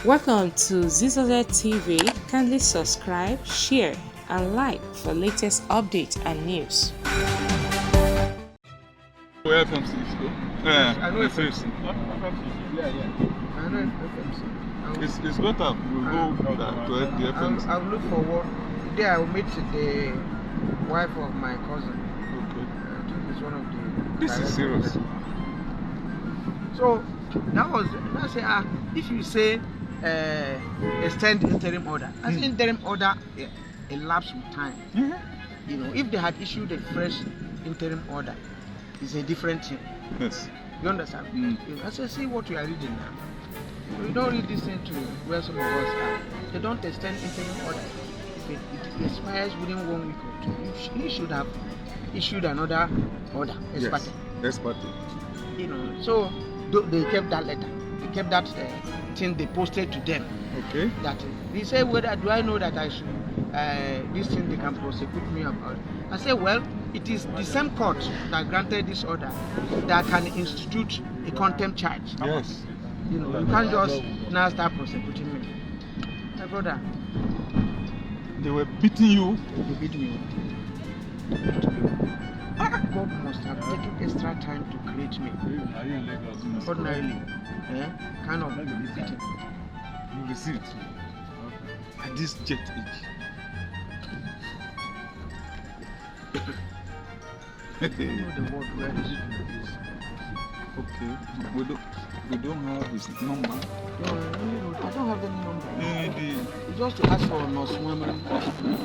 Welcome to Zisodel TV. Kindly subscribe, share, and like for latest updates and news. FMC. I know FMC. I know FMC. It's better. We'll go to the FMC. I'll look forward. There I'll meet the wife of my cousin. Okay. I think it's one of the. This is serious. So I say, if you say extend interim order, as interim order elapsed with time. You know, if they had issued a fresh interim order, it's a different thing. Yes. You understand? I say, see what you are reading now. You don't read this thing to where some of us are. They don't extend interim order. If it expires within 1 week or two, you should have issued another order. Yes. Party. You know, so they kept that letter. They kept that thing they posted to them. Okay. That they say, whether do I know that I should this thing they can prosecute me about? I say, well, it is the same court that granted this order that can institute a contempt charge. Yes. You know, you can't just now start prosecuting me. My brother, They were beating you. you beat me. God must have taken extra time to create me. Ordinarily, kind of beating. You received at this jet age. You know the word where is it? Okay. We don't have his number. No, I don't have any number. Maybe. It's just to ask for nurse women.